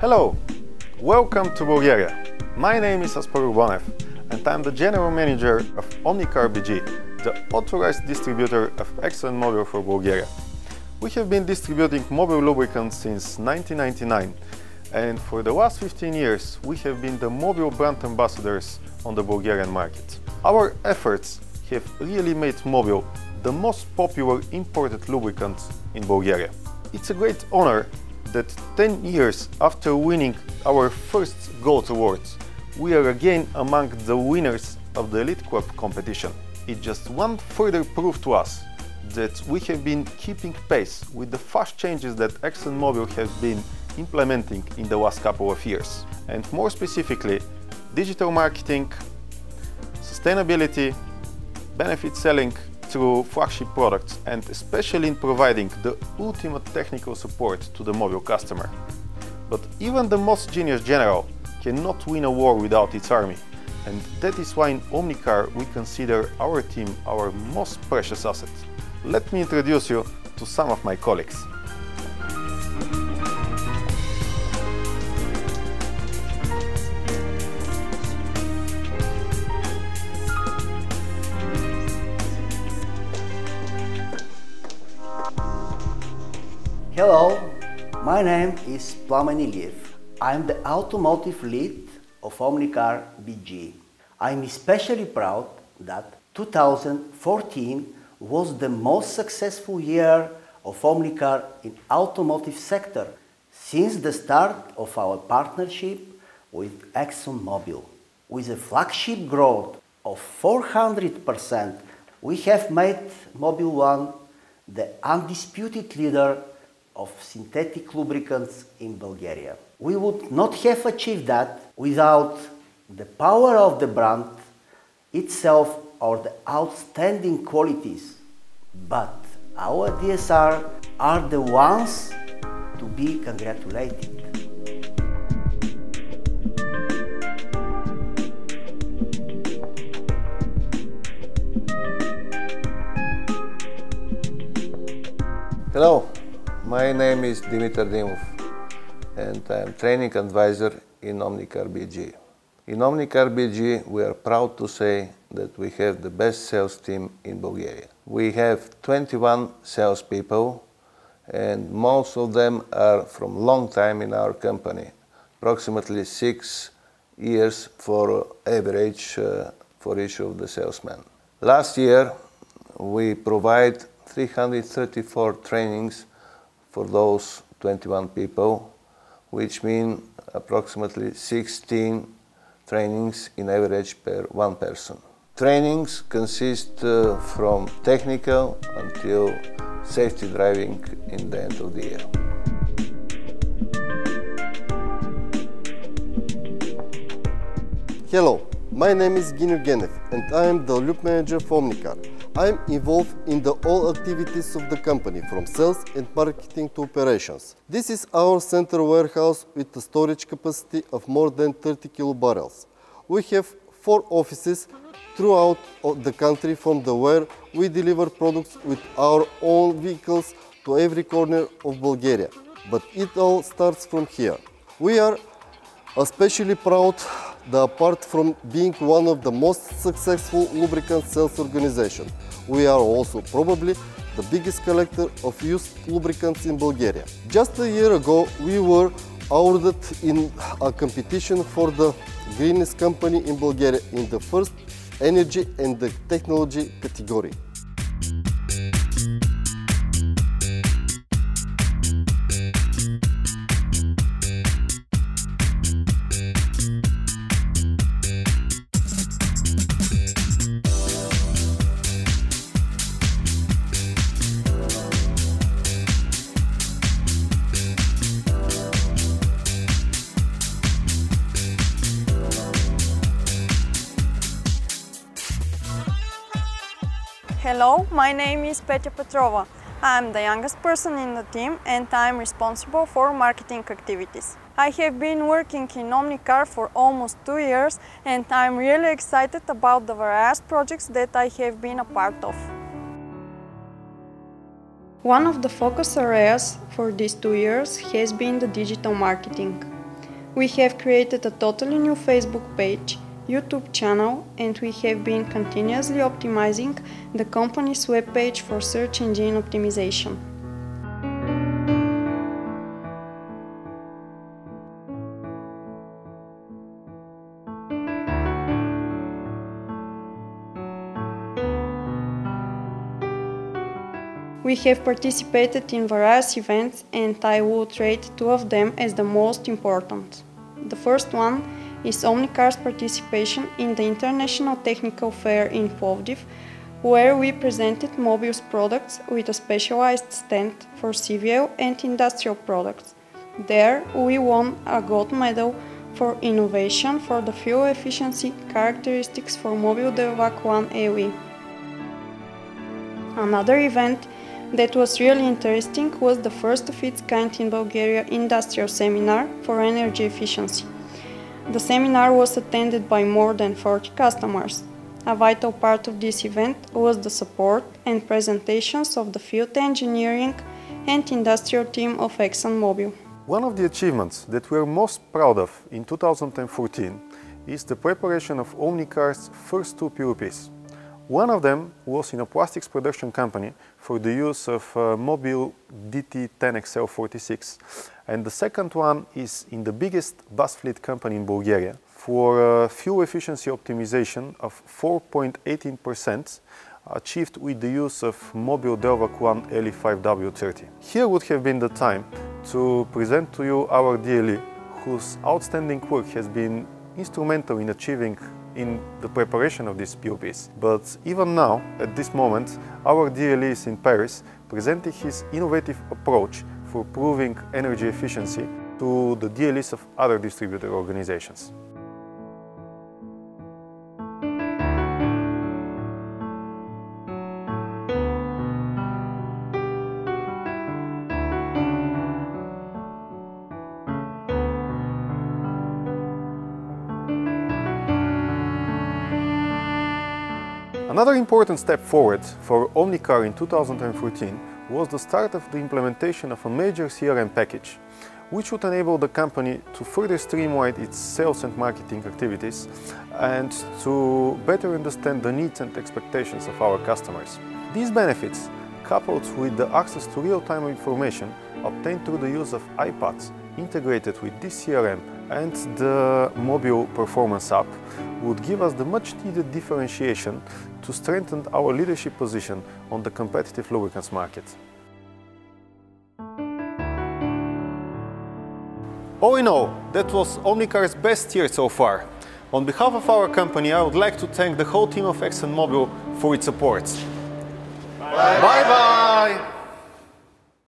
Hello, welcome to Bulgaria. My name is Aspar Bonev and I'm the General Manager of Omnicar BG, the authorized distributor of ExxonMobil for Bulgaria. We have been distributing mobile lubricants since 1999 and for the last 15 years we have been the mobile brand ambassadors on the Bulgarian market. Our efforts have really made Mobil the most popular imported lubricant in Bulgaria. It's a great honor that 10 years after winning our first Gold Awards, we are again among the winners of the Elite Club competition. It's just one further proof to us that we have been keeping pace with the fast changes that ExxonMobil has been implementing in the last couple of years. And more specifically, digital marketing, sustainability, benefit selling through flagship products, and especially in providing the ultimate technical support to the Mobil customer. But even the most genius general cannot win a war without its army, and that is why in Omnicar we consider our team our most precious asset. Let me introduce you to some of my colleagues. Hello, my name is Plamen Iliev. I'm the automotive lead of Omnicar BG. I'm especially proud that 2014 was the most successful year of Omnicar in automotive sector since the start of our partnership with ExxonMobil. With a flagship growth of 400%, we have made Mobil One the undisputed leader of synthetic lubricants in Bulgaria. We would not have achieved that without the power of the brand itself or the outstanding qualities. But our DSR are the ones to be congratulated. Hello. My name is Dimitar Dimov and I am training advisor in Omnicar BG. In Omnicar BG we are proud to say that we have the best sales team in Bulgaria. We have 21 salespeople and most of them are from long time in our company, approximately 6 years for average for each of the salesmen. Last year we provide 334 trainings for those 21 people, which mean approximately 16 trainings in average per one person. Trainings consist from technical until safety driving in the end of the year. Hello, my name is Ginu Genev and I am the Loop Manager for Omnicar. I am involved in all activities of the company, from sales and marketing to operations. This is our central warehouse with a storage capacity of more than 30 kilobarrels. We have 4 offices throughout the country from where we deliver products with our own vehicles to every corner of Bulgaria. But it all starts from here. We are especially proud that apart from being one of the most successful lubricant sales organizations, we are also probably the biggest collector of used lubricants in Bulgaria. Just a year ago, we were awarded in a competition for the greenest company in Bulgaria in the first energy and the technology category. Hello, my name is Petya Petrova. I'm the youngest person in the team and I'm responsible for marketing activities. I have been working in Omnicar for almost 2 years and I'm really excited about the various projects that I have been a part of. One of the focus areas for these 2 years has been the digital marketing. We have created a totally new Facebook page, YouTube channel, and we have been continuously optimizing the company's webpage for search engine optimization. We have participated in various events, and I would rate two of them as the most important. The first one is Omnicar's participation in the International Technical Fair in Plovdiv, where we presented Mobius products with a specialized stand for civil and industrial products. There we won a gold medal for innovation for the fuel efficiency characteristics for Mobil Deovac 1 AOE. Another event that was really interesting was the first of its kind in Bulgaria industrial seminar for energy efficiency. The seminar was attended by more than 40 customers. A vital part of this event was the support and presentations of the field engineering and industrial team of ExxonMobil. One of the achievements that we are most proud of in 2014 is the preparation of Omnicar's first two POPs. One of them was in a plastics production company for the use of Mobil DT10XL46, and the second one is in the biggest bus fleet company in Bulgaria for fuel efficiency optimization of 4.18% achieved with the use of Mobil Deovac 1 LE5W30. Here would have been the time to present to you our DLE, whose outstanding work has been instrumental in achieving in the preparation of these POPs. But even now, at this moment, our DLE is in Paris, presenting his innovative approach for proving energy efficiency to the DLEs of other distributor organizations. Another important step forward for Omnicar in 2014 was the start of the implementation of a major CRM package, which would enable the company to further streamline its sales and marketing activities and to better understand the needs and expectations of our customers. These benefits, coupled with the access to real-time information obtained through the use of iPads integrated with this CRM and the Mobil Performance app, would give us the much-needed differentiation to strengthen our leadership position on the competitive lubricants market. All in all, that was Omnicar's best year so far. On behalf of our company, I would like to thank the whole team of ExxonMobil for its support. Bye-bye!